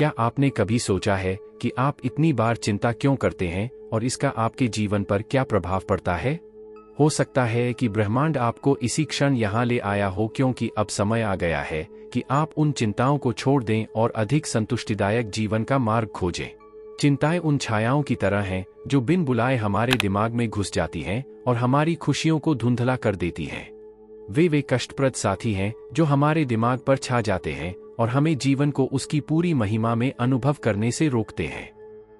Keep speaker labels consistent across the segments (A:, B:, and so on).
A: क्या आपने कभी सोचा है कि आप इतनी बार चिंता क्यों करते हैं और इसका आपके जीवन पर क्या प्रभाव पड़ता है? हो सकता है कि ब्रह्मांड आपको इसी क्षण यहाँ ले आया हो, क्योंकि अब समय आ गया है कि आप उन चिंताओं को छोड़ दें और अधिक संतुष्टिदायक जीवन का मार्ग खोजें। चिंताएं उन छायाओं की तरह हैं जो बिन बुलाए हमारे दिमाग में घुस जाती हैं और हमारी खुशियों को धुंधला कर देती हैं। वे कष्टप्रद साथी हैं जो हमारे दिमाग पर छा जाते हैं और हमें जीवन को उसकी पूरी महिमा में अनुभव करने से रोकते हैं।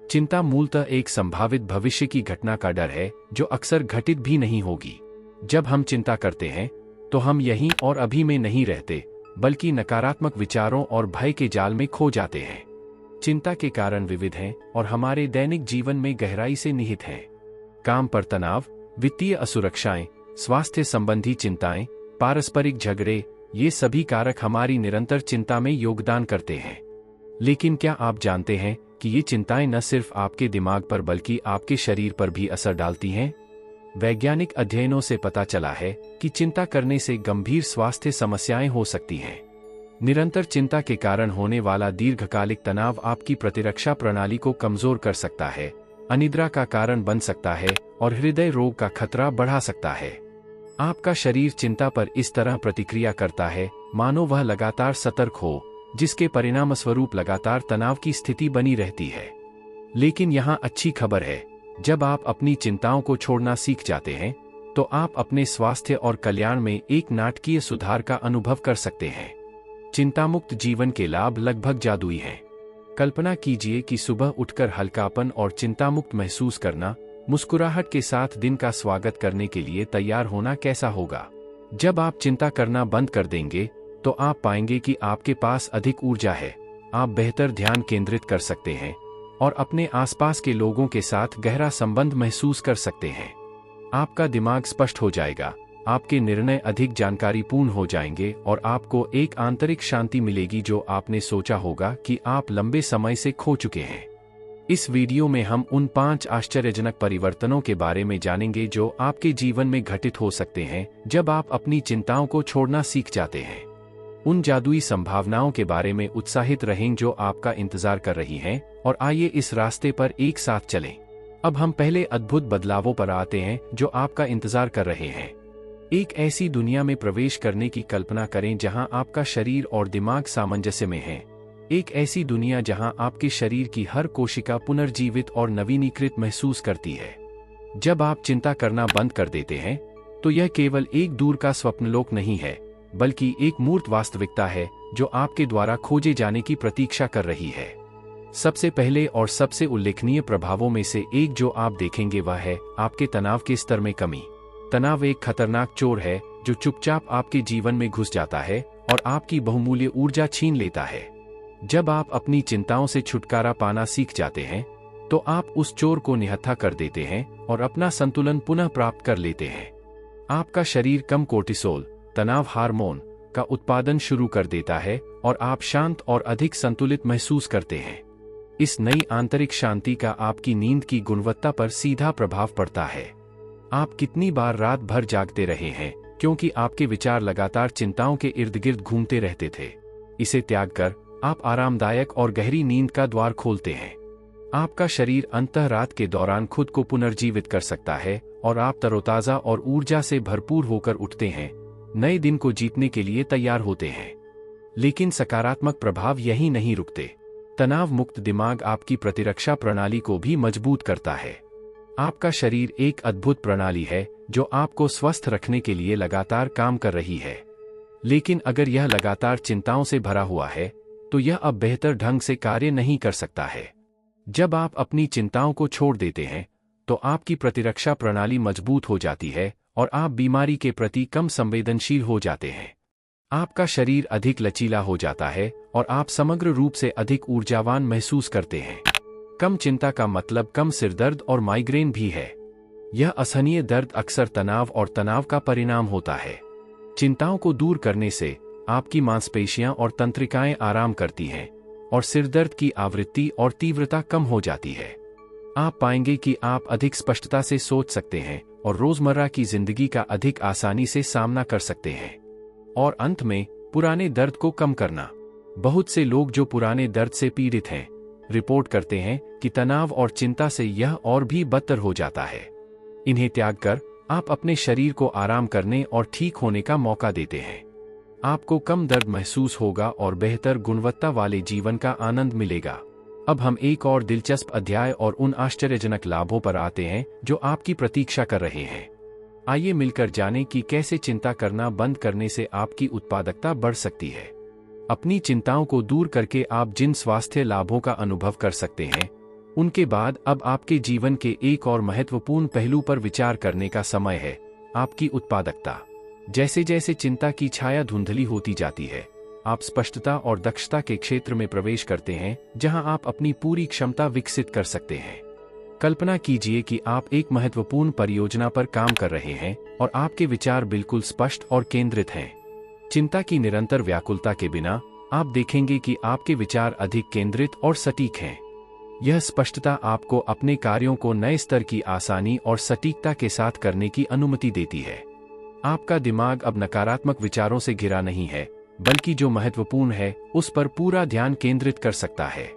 A: चिंता मूलतः एक संभावित भविष्य की घटना का डर है जो अक्सर घटित भी नहीं होगी। जब हम चिंता करते हैं तो हम यहीं और अभी में नहीं रहते, बल्कि नकारात्मक विचारों और भय के जाल में खो जाते हैं। चिंता के कारण विविध हैं और हमारे दैनिक जीवन में गहराई से निहित हैं। काम पर तनाव, वित्तीय असुरक्षाएं, स्वास्थ्य संबंधी चिंताएं, पारस्परिक झगड़े, ये सभी कारक हमारी निरंतर चिंता में योगदान करते हैं। लेकिन क्या आप जानते हैं कि ये चिंताएं न सिर्फ आपके दिमाग पर बल्कि आपके शरीर पर भी असर डालती हैं? वैज्ञानिक अध्ययनों से पता चला है कि चिंता करने से गंभीर स्वास्थ्य समस्याएं हो सकती हैं। निरंतर चिंता के कारण होने वाला दीर्घकालिक तनाव आपकी प्रतिरक्षा प्रणाली को कमजोर कर सकता है, अनिद्रा का कारण बन सकता है और हृदय रोग का खतरा बढ़ा सकता है। आपका शरीर चिंता पर इस तरह प्रतिक्रिया करता है मानो वह लगातार सतर्क हो, जिसके परिणामस्वरूप लगातार तनाव की स्थिति बनी रहती है। लेकिन यहाँ अच्छी खबर है, जब आप अपनी चिंताओं को छोड़ना सीख जाते हैं तो आप अपने स्वास्थ्य और कल्याण में एक नाटकीय सुधार का अनुभव कर सकते हैं। चिंतामुक्त जीवन के लाभ लगभग जादुई हैं। कल्पना कीजिए कि सुबह उठकर हल्कापन और चिंतामुक्त महसूस करना, मुस्कुराहट के साथ दिन का स्वागत करने के लिए तैयार होना कैसा होगा। जब आप चिंता करना बंद कर देंगे तो आप पाएंगे कि आपके पास अधिक ऊर्जा है, आप बेहतर ध्यान केंद्रित कर सकते हैं और अपने आसपास के लोगों के साथ गहरा संबंध महसूस कर सकते हैं। आपका दिमाग स्पष्ट हो जाएगा, आपके निर्णय अधिक जानकारीपूर्ण हो जाएंगे और आपको एक आंतरिक शांति मिलेगी जो आपने सोचा होगा कि आप लंबे समय से खो चुके हैं। इस वीडियो में हम उन 5 आश्चर्यजनक परिवर्तनों के बारे में जानेंगे जो आपके जीवन में घटित हो सकते हैं जब आप अपनी चिंताओं को छोड़ना सीख जाते हैं। उन जादुई संभावनाओं के बारे में उत्साहित रहें जो आपका इंतजार कर रही हैं, और आइए इस रास्ते पर एक साथ चलें। अब हम पहले अद्भुत बदलावों पर आते हैं जो आपका इंतजार कर रहे हैं। एक ऐसी दुनिया में प्रवेश करने की कल्पना करें जहां आपका शरीर और दिमाग सामंजस्य में हैं। एक ऐसी दुनिया जहां आपके शरीर की हर कोशिका पुनर्जीवित और नवीनीकृत महसूस करती है। जब आप चिंता करना बंद कर देते हैं तो यह केवल एक दूर का स्वप्नलोक नहीं है, बल्कि एक मूर्त वास्तविकता है जो आपके द्वारा खोजे जाने की प्रतीक्षा कर रही है। सबसे पहले और सबसे उल्लेखनीय प्रभावों में से एक जो आप देखेंगे वह है आपके तनाव के स्तर में कमी। तनाव एक खतरनाक चोर है जो चुपचाप आपके जीवन में घुस जाता है और आपकी बहुमूल्य ऊर्जा छीन लेता है। जब आप अपनी चिंताओं से छुटकारा पाना सीख जाते हैं तो आप उस चोर को निहत्था कर देते हैं और अपना संतुलन पुनः प्राप्त कर लेते हैं। आपका शरीर कम कोर्टिसोल, तनाव हार्मोन, का उत्पादन शुरू कर देता है और आप शांत और अधिक संतुलित महसूस करते हैं। इस नई आंतरिक शांति का आपकी नींद की गुणवत्ता पर सीधा प्रभाव पड़ता है। आप कितनी बार रात भर जागते रहे हैं क्योंकि आपके विचार लगातार चिंताओं के इर्द गिर्द घूमते रहते थे। इसे त्याग कर आप आरामदायक और गहरी नींद का द्वार खोलते हैं। आपका शरीर अंततः रात के दौरान खुद को पुनर्जीवित कर सकता है और आप तरोताजा और ऊर्जा से भरपूर होकर उठते हैं, नए दिन को जीतने के लिए तैयार होते हैं। लेकिन सकारात्मक प्रभाव यहीं नहीं रुकते। तनाव मुक्त दिमाग आपकी प्रतिरक्षा प्रणाली को भी मजबूत करता है। आपका शरीर एक अद्भुत प्रणाली है जो आपको स्वस्थ रखने के लिए लगातार काम कर रही है। लेकिन अगर यह लगातार चिंताओं से भरा हुआ है तो यह अब बेहतर ढंग से कार्य नहीं कर सकता है। जब आप अपनी चिंताओं को छोड़ देते हैं तो आपकी प्रतिरक्षा प्रणाली मजबूत हो जाती है और आप बीमारी के प्रति कम संवेदनशील हो जाते हैं। आपका शरीर अधिक लचीला हो जाता है और आप समग्र रूप से अधिक ऊर्जावान महसूस करते हैं। कम चिंता का मतलब कम सिरदर्द और माइग्रेन भी है। यह असहनीय दर्द अक्सर तनाव और तनाव का परिणाम होता है। चिंताओं को दूर करने से आपकी मांसपेशियां और तंत्रिकाएं आराम करती हैं और सिरदर्द की आवृत्ति और तीव्रता कम हो जाती है। आप पाएंगे कि आप अधिक स्पष्टता से सोच सकते हैं और रोजमर्रा की जिंदगी का अधिक आसानी से सामना कर सकते हैं। और अंत में, पुराने दर्द को कम करना। बहुत से लोग जो पुराने दर्द से पीड़ित हैं, रिपोर्ट करते हैं कि तनाव और चिंता से यह और भी बदतर हो जाता है। इन्हें त्याग कर आप अपने शरीर को आराम करने और ठीक होने का मौका देते हैं। आपको कम दर्द महसूस होगा और बेहतर गुणवत्ता वाले जीवन का आनंद मिलेगा। अब हम एक और दिलचस्प अध्याय और उन आश्चर्यजनक लाभों पर आते हैं जो आपकी प्रतीक्षा कर रहे हैं। आइए मिलकर जानें कि कैसे चिंता करना बंद करने से आपकी उत्पादकता बढ़ सकती है। अपनी चिंताओं को दूर करके आप जिन स्वास्थ्य लाभों का अनुभव कर सकते हैं, उनके बाद अब आपके जीवन के एक और महत्वपूर्ण पहलू पर विचार करने का समय है, आपकी उत्पादकता। जैसे जैसे चिंता की छाया धुंधली होती जाती है, आप स्पष्टता और दक्षता के क्षेत्र में प्रवेश करते हैं, जहां आप अपनी पूरी क्षमता विकसित कर सकते हैं। कल्पना कीजिए कि आप एक महत्वपूर्ण परियोजना पर काम कर रहे हैं और आपके विचार बिल्कुल स्पष्ट और केंद्रित हैं। चिंता की निरंतर व्याकुलता के बिना आप देखेंगे कि आपके विचार अधिक केंद्रित और सटीक हैं। यह स्पष्टता आपको अपने कार्यों को नए स्तर की आसानी और सटीकता के साथ करने की अनुमति देती है। आपका दिमाग अब नकारात्मक विचारों से घिरा नहीं है, बल्कि जो महत्वपूर्ण है उस पर पूरा ध्यान केंद्रित कर सकता है।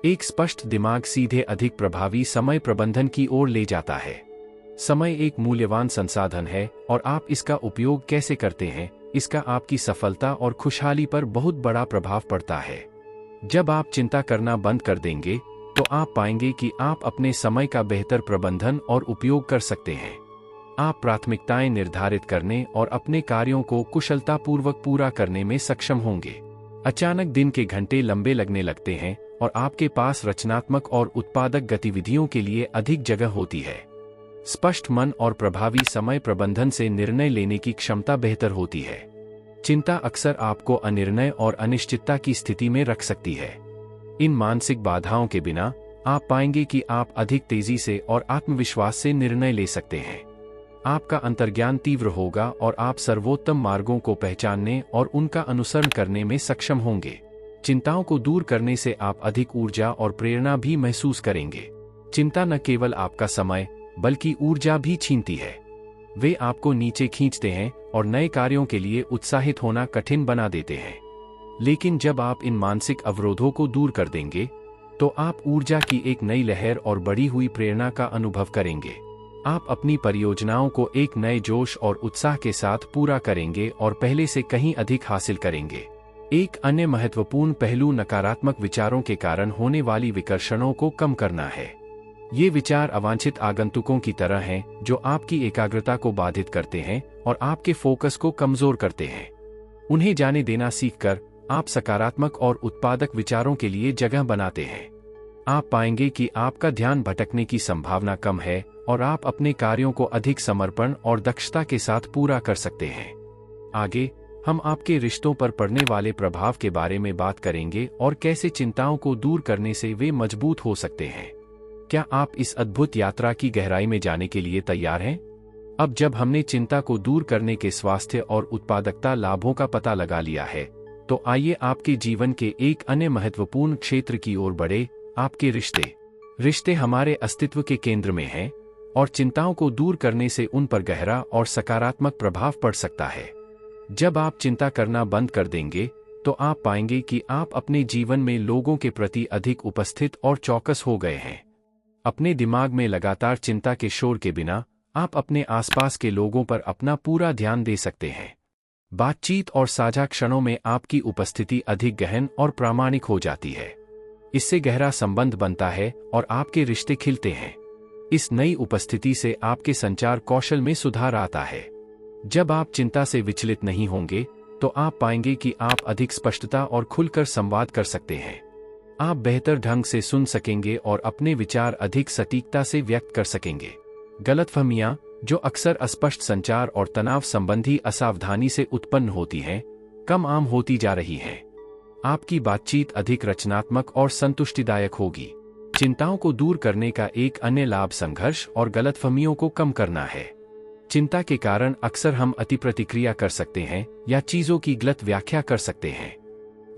A: एक स्पष्ट दिमाग सीधे अधिक प्रभावी समय प्रबंधन की ओर ले जाता है। समय एक मूल्यवान संसाधन है और आप इसका उपयोग कैसे करते हैं, इसका आपकी सफलता और खुशहाली पर बहुत बड़ा प्रभाव पड़ता है। जब आप चिंता करना बंद कर देंगे, तो आप पाएंगे कि आप अपने समय का बेहतर प्रबंधन और उपयोग कर सकते हैं। आप प्राथमिकताएं निर्धारित करने और अपने कार्यों को कुशलतापूर्वक पूरा करने में सक्षम होंगे। अचानक दिन के घंटे लंबे लगने लगते हैं और आपके पास रचनात्मक और उत्पादक गतिविधियों के लिए अधिक जगह होती है। स्पष्ट मन और प्रभावी समय प्रबंधन से निर्णय लेने की क्षमता बेहतर होती है। चिंता अक्सर आपको अनिर्णय और अनिश्चितता की स्थिति में रख सकती है। इन मानसिक बाधाओं के बिना आप पाएंगे कि आप अधिक तेजी से और आत्मविश्वास से निर्णय ले सकते हैं। आपका अंतर्ज्ञान तीव्र होगा और आप सर्वोत्तम मार्गों को पहचानने और उनका अनुसरण करने में सक्षम होंगे। चिंताओं को दूर करने से आप अधिक ऊर्जा और प्रेरणा भी महसूस करेंगे। चिंता न केवल आपका समय बल्कि ऊर्जा भी छीनती है। वे आपको नीचे खींचते हैं और नए कार्यों के लिए उत्साहित होना कठिन बना देते हैं। लेकिन जब आप इन मानसिक अवरोधों को दूर कर देंगे, तो आप ऊर्जा की एक नई लहर और बढ़ी हुई प्रेरणा का अनुभव करेंगे। आप अपनी परियोजनाओं को एक नए जोश और उत्साह के साथ पूरा करेंगे और पहले से कहीं अधिक हासिल करेंगे। एक अन्य महत्वपूर्ण पहलू नकारात्मक विचारों के कारण होने वाली विकर्षणों को कम करना है। ये विचार अवांछित आगंतुकों की तरह हैं, जो आपकी एकाग्रता को बाधित करते हैं और आपके फोकस को कमजोर करते हैं। उन्हें जाने देना सीखकर आप सकारात्मक और उत्पादक विचारों के लिए जगह बनाते हैं। आप पाएंगे कि आपका ध्यान भटकने की संभावना कम है और आप अपने कार्यों को अधिक समर्पण और दक्षता के साथ पूरा कर सकते हैं। आगे हम आपके रिश्तों पर पड़ने वाले प्रभाव के बारे में बात करेंगे और कैसे चिंताओं को दूर करने से वे मजबूत हो सकते हैं। क्या आप इस अद्भुत यात्रा की गहराई में जाने के लिए तैयार हैं? अब जब हमने चिंता को दूर करने के स्वास्थ्य और उत्पादकता लाभों का पता लगा लिया है, तो आइए आपके जीवन के एक अन्य महत्वपूर्ण क्षेत्र की ओर बढ़े, आपके रिश्ते। रिश्ते हमारे अस्तित्व के केंद्र में हैं और चिंताओं को दूर करने से उन पर गहरा और सकारात्मक प्रभाव पड़ सकता है। जब आप चिंता करना बंद कर देंगे, तो आप पाएंगे कि आप अपने जीवन में लोगों के प्रति अधिक उपस्थित और चौकस हो गए हैं। अपने दिमाग में लगातार चिंता के शोर के बिना आप अपने आसपास के लोगों पर अपना पूरा ध्यान दे सकते हैं। बातचीत और साझा क्षणों में आपकी उपस्थिति अधिक गहन और प्रामाणिक हो जाती है। इससे गहरा संबंध बनता है और आपके रिश्ते खिलते हैं। इस नई उपस्थिति से आपके संचार कौशल में सुधार आता है। जब आप चिंता से विचलित नहीं होंगे, तो आप पाएंगे कि आप अधिक स्पष्टता और खुलकर संवाद कर सकते हैं। आप बेहतर ढंग से सुन सकेंगे और अपने विचार अधिक सटीकता से व्यक्त कर सकेंगे। गलतफहमियां, जो अक्सर अस्पष्ट संचार और तनाव संबंधी असावधानी से उत्पन्न होती हैं, कम आम होती जा रही हैं। आपकी बातचीत अधिक रचनात्मक और संतुष्टिदायक होगी। चिंताओं को दूर करने का एक अन्य लाभ संघर्ष और गलतफहमियों को कम करना है। चिंता के कारण अक्सर हम अति प्रतिक्रिया कर सकते हैं या चीजों की गलत व्याख्या कर सकते हैं।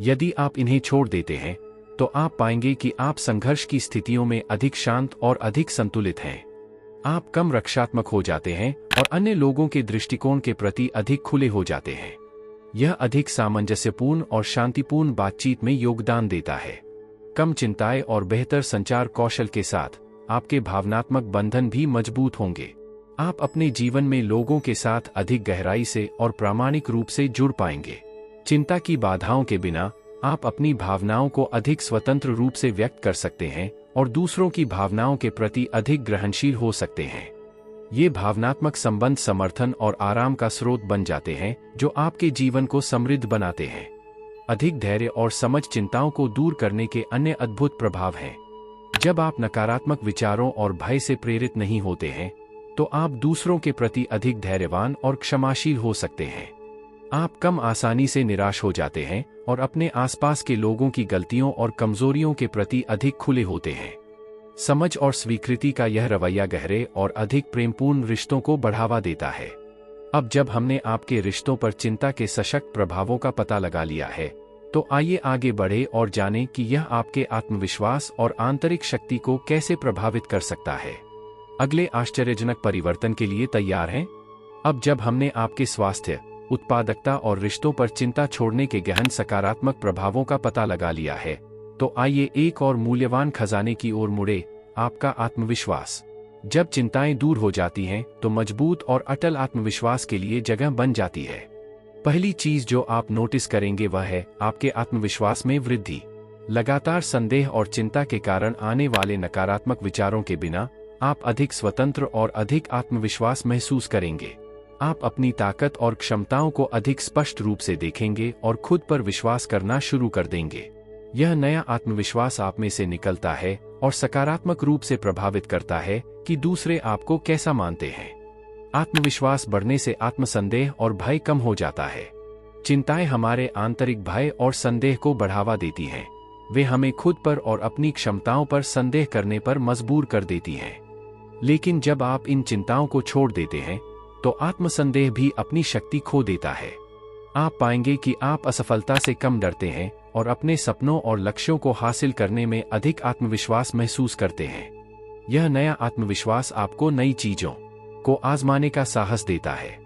A: यदि आप इन्हें छोड़ देते हैं, तो आप पाएंगे कि आप संघर्ष की स्थितियों में अधिक शांत और अधिक संतुलित हैं। आप कम रक्षात्मक हो जाते हैं और अन्य लोगों के दृष्टिकोण के प्रति अधिक खुले हो जाते हैं। यह अधिक सामंजस्यपूर्ण और शांतिपूर्ण बातचीत में योगदान देता है। कम चिंताएं और बेहतर संचार कौशल के साथ आपके भावनात्मक बंधन भी मजबूत होंगे। आप अपने जीवन में लोगों के साथ अधिक गहराई से और प्रामाणिक रूप से जुड़ पाएंगे। चिंता की बाधाओं के बिना आप अपनी भावनाओं को अधिक स्वतंत्र रूप से व्यक्त कर सकते हैं और दूसरों की भावनाओं के प्रति अधिक ग्रहणशील हो सकते हैं। ये भावनात्मक संबंध समर्थन और आराम का स्रोत बन जाते हैं जो आपके जीवन को समृद्ध बनाते हैं। अधिक धैर्य और समझ चिंताओं को दूर करने के अन्य अद्भुत प्रभाव हैं। जब आप नकारात्मक विचारों और भय से प्रेरित नहीं होते हैं, तो आप दूसरों के प्रति अधिक धैर्यवान और क्षमाशील हो सकते हैं। आप कम आसानी से निराश हो जाते हैं और अपने आसपास के लोगों की गलतियों और कमजोरियों के प्रति अधिक खुले होते हैं। समझ और स्वीकृति का यह रवैया गहरे और अधिक प्रेमपूर्ण रिश्तों को बढ़ावा देता है। अब जब हमने आपके रिश्तों पर चिंता के सशक्त प्रभावों का पता लगा लिया है, तो आइए आगे बढ़े और जानें कि यह आपके आत्मविश्वास और आंतरिक शक्ति को कैसे प्रभावित कर सकता है। अगले आश्चर्यजनक परिवर्तन के लिए तैयार हैं? अब जब हमने आपके स्वास्थ्य, उत्पादकता और रिश्तों पर चिंता छोड़ने के गहन सकारात्मक प्रभावों का पता लगा लिया है, तो आइए एक और मूल्यवान खजाने की ओर मुड़े, आपका आत्मविश्वास। जब चिंताएं दूर हो जाती हैं, तो मजबूत और अटल आत्मविश्वास के लिए जगह बन जाती है। पहली चीज जो आप नोटिस करेंगे वह है आपके आत्मविश्वास में वृद्धि। लगातार संदेह और चिंता के कारण आने वाले नकारात्मक विचारों के बिना आप अधिक स्वतंत्र और अधिक आत्मविश्वास महसूस करेंगे। आप अपनी ताकत और क्षमताओं को अधिक स्पष्ट रूप से देखेंगे और खुद पर विश्वास करना शुरू कर देंगे। यह नया आत्मविश्वास आप में से निकलता है और सकारात्मक रूप से प्रभावित करता है कि दूसरे आपको कैसा मानते हैं। आत्मविश्वास बढ़ने से आत्मसंदेह और भय कम हो जाता है। चिंताएं हमारे आंतरिक भय और संदेह को बढ़ावा देती हैं। वे हमें खुद पर और अपनी क्षमताओं पर संदेह करने पर मजबूर कर देती हैं। लेकिन जब आप इन चिंताओं को छोड़ देते हैं, तो आत्मसंदेह भी अपनी शक्ति खो देता है। आप पाएंगे कि आप असफलता से कम डरते हैं और अपने सपनों और लक्ष्यों को हासिल करने में अधिक आत्मविश्वास महसूस करते हैं। यह नया आत्मविश्वास आपको नई चीजों को आजमाने का साहस देता है।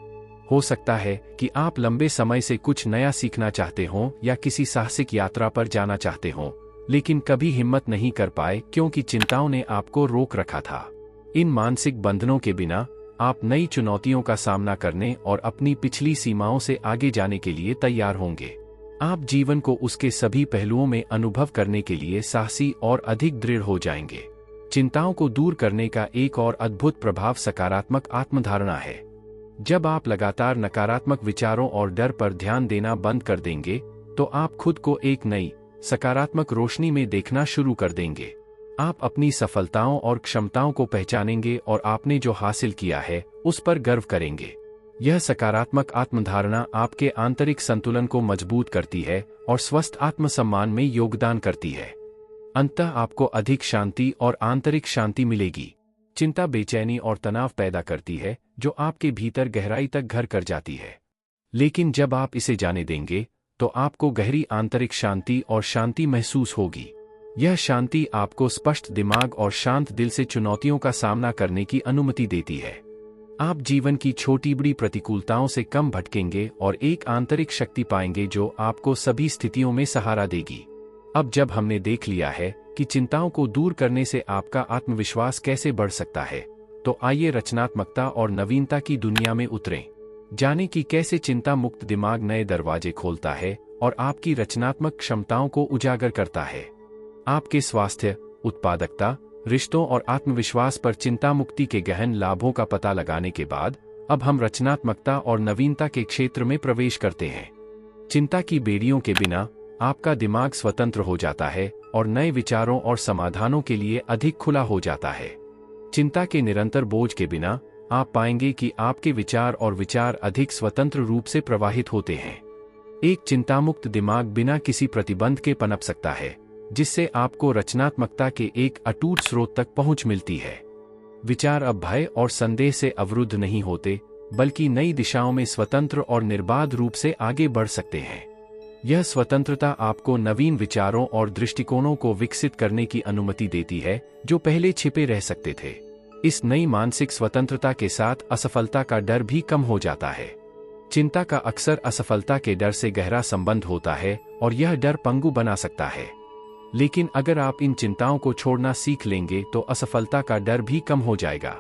A: हो सकता है कि आप लंबे समय से कुछ नया सीखना चाहते हों या किसी साहसिक यात्रा पर जाना चाहते हों, लेकिन कभी हिम्मत नहीं कर पाए क्योंकि चिंताओं ने आपको रोक रखा था। इन मानसिक बंधनों के बिना आप नई चुनौतियों का सामना करने और अपनी पिछली सीमाओं से आगे जाने के लिए तैयार होंगे। आप जीवन को उसके सभी पहलुओं में अनुभव करने के लिए साहसी और अधिक दृढ़ हो जाएंगे। चिंताओं को दूर करने का एक और अद्भुत प्रभाव सकारात्मक आत्मधारणा है। जब आप लगातार नकारात्मक विचारों और डर पर ध्यान देना बंद कर देंगे, तो आप खुद को एक नई, सकारात्मक रोशनी में देखना शुरू कर देंगे। आप अपनी सफलताओं और क्षमताओं को पहचानेंगे और आपने जो हासिल किया है, उस पर गर्व करेंगे। यह सकारात्मक आत्मधारणा आपके आंतरिक संतुलन को मजबूत करती है और स्वस्थ आत्मसम्मान में योगदान करती है। अंततः आपको अधिक शांति और आंतरिक शांति मिलेगी। चिंता बेचैनी और तनाव पैदा करती है, जो आपके भीतर गहराई तक घर कर जाती है। लेकिन जब आप इसे जाने देंगे, तो आपको गहरी आंतरिक शांति और शांति महसूस होगी। यह शांति आपको स्पष्ट दिमाग और शांत दिल से चुनौतियों का सामना करने की अनुमति देती है। आप जीवन की छोटी बड़ी प्रतिकूलताओं से कम भटकेंगे और एक आंतरिक शक्ति पाएंगे जो आपको सभी स्थितियों में सहारा देगी। अब जब हमने देख लिया है कि चिंताओं को दूर करने से आपका आत्मविश्वास कैसे बढ़ सकता है, तो आइए रचनात्मकता और नवीनता की दुनिया में उतरें। जानें कि कैसे चिंता मुक्त दिमाग नए दरवाजे खोलता है और आपकी रचनात्मक क्षमताओं को उजागर करता है। आपके स्वास्थ्य, उत्पादकता, रिश्तों और आत्मविश्वास पर चिंता मुक्ति के गहन लाभों का पता लगाने के बाद, अब हम रचनात्मकता और नवीनता के क्षेत्र में प्रवेश करते हैं। चिंता की बेड़ियों के बिना आपका दिमाग स्वतंत्र हो जाता है और नए विचारों और समाधानों के लिए अधिक खुला हो जाता है। चिंता के निरंतर बोझ के बिना आप पाएंगे कि आपके विचार और विचार अधिक स्वतंत्र रूप से प्रवाहित होते हैं। एक चिंतामुक्त दिमाग बिना किसी प्रतिबंध के पनप सकता है, जिससे आपको रचनात्मकता के एक अटूट स्रोत तक पहुंच मिलती है। विचार अब भय और संदेह से अवरुद्ध नहीं होते, बल्कि नई दिशाओं में स्वतंत्र और निर्बाध रूप से आगे बढ़ सकते हैं। यह स्वतंत्रता आपको नवीन विचारों और दृष्टिकोणों को विकसित करने की अनुमति देती है, जो पहले छिपे रह सकते थे। इस नई मानसिक स्वतंत्रता के साथ असफलता का डर भी कम हो जाता है। चिंता का अक्सर असफलता के डर से गहरा संबंध होता है और यह डर पंगु बना सकता है। लेकिन अगर आप इन चिंताओं को छोड़ना सीख लेंगे तो असफलता का डर भी कम हो जाएगा।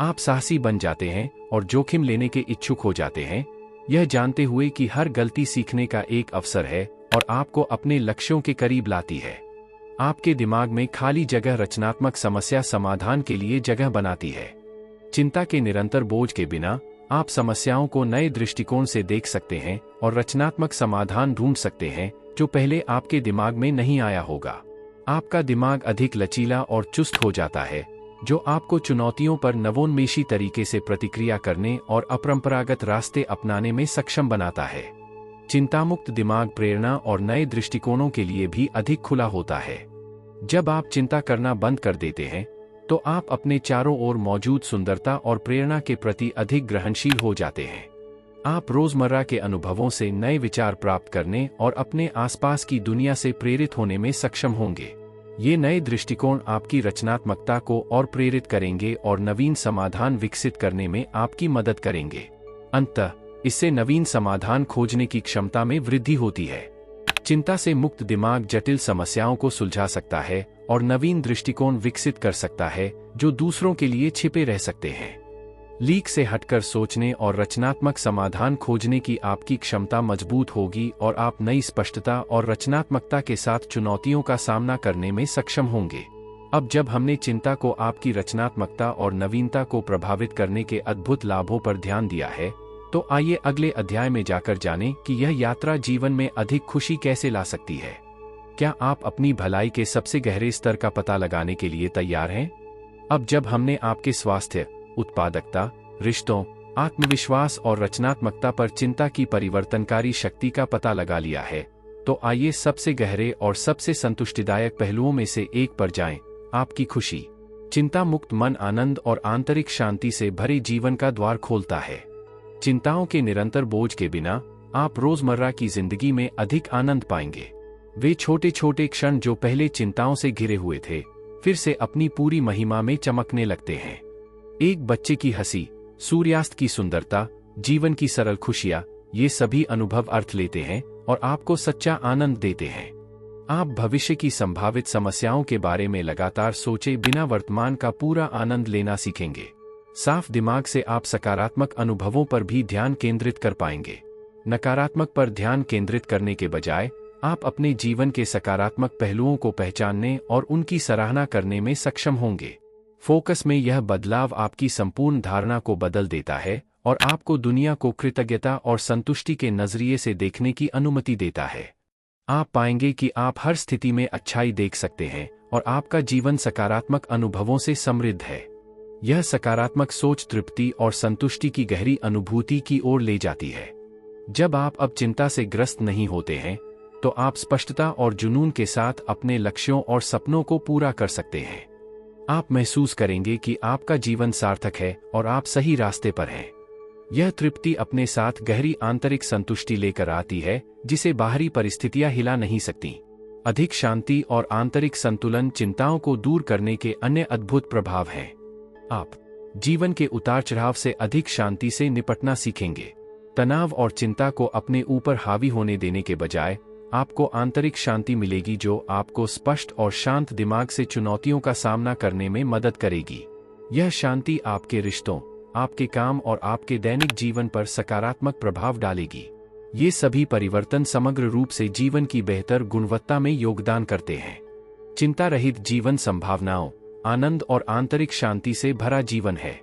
A: आप साहसी बन जाते हैं और जोखिम लेने के इच्छुक हो जाते हैं, यह जानते हुए कि हर गलती सीखने का एक अवसर है और आपको अपने लक्ष्यों के करीब लाती है। आपके दिमाग में खाली जगह रचनात्मक समस्या समाधान के लिए जगह बनाती है। चिंता के निरंतर बोझ के बिना आप समस्याओं को नए दृष्टिकोण से देख सकते हैं और रचनात्मक समाधान ढूंढ सकते हैं जो पहले आपके दिमाग में नहीं आया होगा। आपका दिमाग अधिक लचीला और चुस्त हो जाता है, जो आपको चुनौतियों पर नवोन्मेषी तरीके से प्रतिक्रिया करने और अपरंपरागत रास्ते अपनाने में सक्षम बनाता है। चिंतामुक्त दिमाग प्रेरणा और नए दृष्टिकोणों के लिए भी अधिक खुला होता है। जब आप चिंता करना बंद कर देते हैं तो आप अपने चारों ओर मौजूद सुंदरता और प्रेरणा के प्रति अधिक ग्रहणशील हो जाते हैं। आप रोजमर्रा के अनुभवों से नए विचार प्राप्त करने और अपने आसपास की दुनिया से प्रेरित होने में सक्षम होंगे। ये नए दृष्टिकोण आपकी रचनात्मकता को और प्रेरित करेंगे और नवीन समाधान विकसित करने में आपकी मदद करेंगे। अंततः इससे नवीन समाधान खोजने की क्षमता में वृद्धि होती है। चिंता से मुक्त दिमाग जटिल समस्याओं को सुलझा सकता है और नवीन दृष्टिकोण विकसित कर सकता है जो दूसरों के लिए छिपे रह सकते हैं। लीक से हटकर सोचने और रचनात्मक समाधान खोजने की आपकी क्षमता मजबूत होगी और आप नई स्पष्टता और रचनात्मकता के साथ चुनौतियों का सामना करने में सक्षम होंगे। अब जब हमने चिंता को आपकी रचनात्मकता और नवीनता को प्रभावित करने के अद्भुत लाभों पर ध्यान दिया है, तो आइए अगले अध्याय में जाकर जानें कि यह यात्रा जीवन में अधिक खुशी कैसे ला सकती है। क्या आप अपनी भलाई के सबसे गहरे स्तर का पता लगाने के लिए तैयार हैं? अब जब हमने आपके स्वास्थ्य, उत्पादकता, रिश्तों, आत्मविश्वास और रचनात्मकता पर चिंता की परिवर्तनकारी शक्ति का पता लगा लिया है, तो आइए सबसे गहरे और सबसे संतुष्टिदायक पहलुओं में से एक पर जाएं, आपकी खुशी। चिंता मुक्त मन आनंद और आंतरिक शांति से भरे जीवन का द्वार खोलता है। चिंताओं के निरंतर बोझ के बिना आप रोजमर्रा की जिंदगी में अधिक आनंद पाएंगे। वे छोटे छोटे क्षण जो पहले चिंताओं से घिरे हुए थे, फिर से अपनी पूरी महिमा में चमकने लगते हैं। एक बच्चे की हंसी, सूर्यास्त की सुंदरता, जीवन की सरल खुशियां, ये सभी अनुभव अर्थ लेते हैं और आपको सच्चा आनंद देते हैं। आप भविष्य की संभावित समस्याओं के बारे में लगातार सोचे बिना वर्तमान का पूरा आनंद लेना सीखेंगे। साफ दिमाग से आप सकारात्मक अनुभवों पर भी ध्यान केंद्रित कर पाएंगे। नकारात्मक पर ध्यान केंद्रित करने के बजाय आप अपने जीवन के सकारात्मक पहलुओं को पहचानने और उनकी सराहना करने में सक्षम होंगे। फोकस में यह बदलाव आपकी संपूर्ण धारणा को बदल देता है और आपको दुनिया को कृतज्ञता और संतुष्टि के नजरिए से देखने की अनुमति देता है। आप पाएंगे कि आप हर स्थिति में अच्छाई देख सकते हैं और आपका जीवन सकारात्मक अनुभवों से समृद्ध है। यह सकारात्मक सोच तृप्ति और संतुष्टि की गहरी अनुभूति की ओर ले जाती है। जब आप अब चिंता से ग्रस्त नहीं होते हैं, तो आप स्पष्टता और जुनून के साथ अपने लक्ष्यों और सपनों को पूरा कर सकते हैं। आप महसूस करेंगे कि आपका जीवन सार्थक है और आप सही रास्ते पर हैं। यह तृप्ति अपने साथ गहरी आंतरिक संतुष्टि लेकर आती है, जिसे बाहरी परिस्थितियां हिला नहीं सकती। अधिक शांति और आंतरिक संतुलन चिंताओं को दूर करने के अन्य अद्भुत प्रभाव हैं। आप जीवन के उतार चढ़ाव से अधिक शांति से निपटना सीखेंगे। तनाव और चिंता को अपने ऊपर हावी होने देने के बजाय आपको आंतरिक शांति मिलेगी, जो आपको स्पष्ट और शांत दिमाग से चुनौतियों का सामना करने में मदद करेगी। यह शांति आपके रिश्तों, आपके काम और आपके दैनिक जीवन पर सकारात्मक प्रभाव डालेगी। ये सभी परिवर्तन समग्र रूप से जीवन की बेहतर गुणवत्ता में योगदान करते हैं। चिंता रहित जीवन संभावनाओं, आनंद और आंतरिक शांति से भरा जीवन है।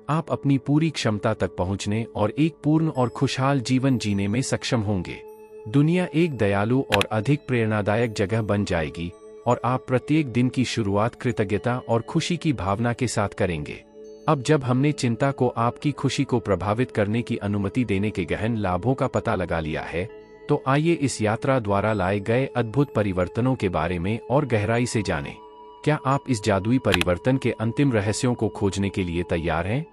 A: आप अपनी पूरी क्षमता तक पहुंचने और एक पूर्ण और खुशहाल जीवन जीने में सक्षम होंगे। दुनिया एक दयालु और अधिक प्रेरणादायक जगह बन जाएगी और आप प्रत्येक दिन की शुरुआत कृतज्ञता और खुशी की भावना के साथ करेंगे। अब जब हमने चिंता को आपकी खुशी को प्रभावित करने की अनुमति देने के गहन लाभों का पता लगा लिया है, तो आइए इस यात्रा द्वारा लाए गए अद्भुत परिवर्तनों के बारे में और गहराई से जानें। क्या आप इस जादुई परिवर्तन के अंतिम रहस्यों को खोजने के लिए तैयार हैं?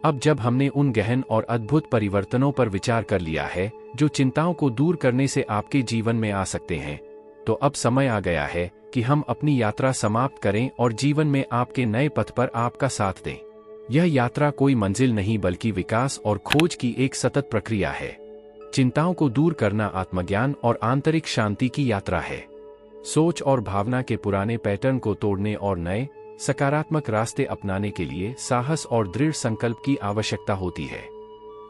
A: अब जब हमने उन गहन और अद्भुत परिवर्तनों पर विचार कर लिया है जो चिंताओं को दूर करने से आपके जीवन में आ सकते हैं, तो अब समय आ गया है कि हम अपनी यात्रा समाप्त करें और जीवन में आपके नए पथ पर आपका साथ दें। यह यात्रा कोई मंजिल नहीं बल्कि विकास और खोज की एक सतत प्रक्रिया है। चिंताओं को दूर करना आत्मज्ञान और आंतरिक शांति की यात्रा है। सोच और भावना के पुराने पैटर्न को तोड़ने और नए, सकारात्मक रास्ते अपनाने के लिए साहस और दृढ़ संकल्प की आवश्यकता होती है।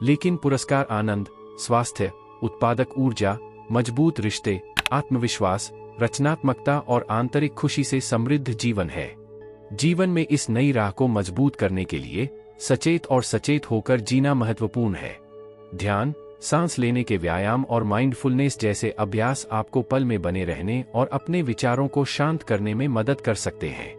A: लेकिन पुरस्कार आनंद, स्वास्थ्य, उत्पादक ऊर्जा, मजबूत रिश्ते, आत्मविश्वास, रचनात्मकता और आंतरिक खुशी से समृद्ध जीवन है। जीवन में इस नई राह को मजबूत करने के लिए सचेत और सचेत होकर जीना महत्वपूर्ण है। ध्यान, सांस लेने के व्यायाम और माइंडफुलनेस जैसे अभ्यास आपको पल में बने रहने और अपने विचारों को शांत करने में मदद कर सकते हैं।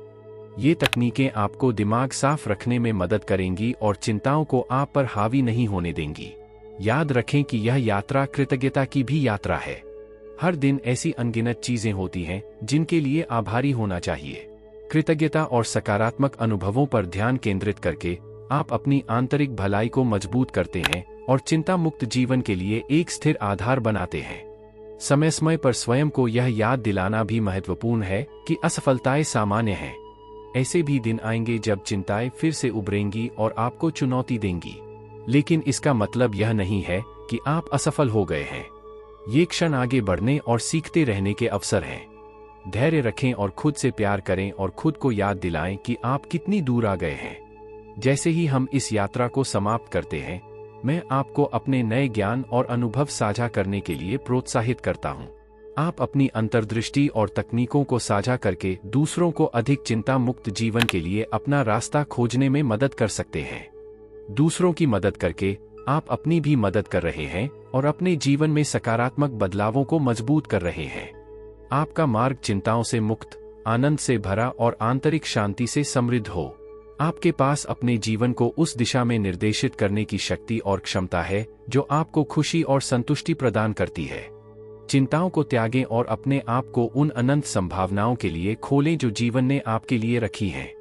A: ये तकनीकें आपको दिमाग साफ रखने में मदद करेंगी और चिंताओं को आप पर हावी नहीं होने देंगी। याद रखें कि यह यात्रा कृतज्ञता की भी यात्रा है। हर दिन ऐसी अनगिनत चीजें होती हैं जिनके लिए आभारी होना चाहिए। कृतज्ञता और सकारात्मक अनुभवों पर ध्यान केंद्रित करके आप अपनी आंतरिक भलाई को मजबूत करते हैं और चिंता मुक्त जीवन के लिए एक स्थिर आधार बनाते हैं। समय समय पर स्वयं को यह याद दिलाना भी महत्वपूर्ण है कि असफलताएं सामान्य हैं। ऐसे भी दिन आएंगे जब चिंताएं फिर से उभरेंगी और आपको चुनौती देंगी, लेकिन इसका मतलब यह नहीं है कि आप असफल हो गए हैं। ये क्षण आगे बढ़ने और सीखते रहने के अवसर हैं। धैर्य रखें और खुद से प्यार करें और खुद को याद दिलाएं कि आप कितनी दूर आ गए हैं। जैसे ही हम इस यात्रा को समाप्त करते हैं, मैं आपको अपने नए ज्ञान और अनुभव साझा करने के लिए प्रोत्साहित करता हूं। आप अपनी अंतर्दृष्टि और तकनीकों को साझा करके दूसरों को अधिक चिंता मुक्त जीवन के लिए अपना रास्ता खोजने में मदद कर सकते हैं। दूसरों की मदद करके आप अपनी भी मदद कर रहे हैं और अपने जीवन में सकारात्मक बदलावों को मजबूत कर रहे हैं। आपका मार्ग चिंताओं से मुक्त, आनंद से भरा और आंतरिक शांति से समृद्ध हो। आपके पास अपने जीवन को उस दिशा में निर्देशित करने की शक्ति और क्षमता है जो आपको खुशी और संतुष्टि प्रदान करती है। चिंताओं को त्यागें और अपने आप को उन अनंत संभावनाओं के लिए खोलें जो जीवन ने आपके लिए रखी हैं।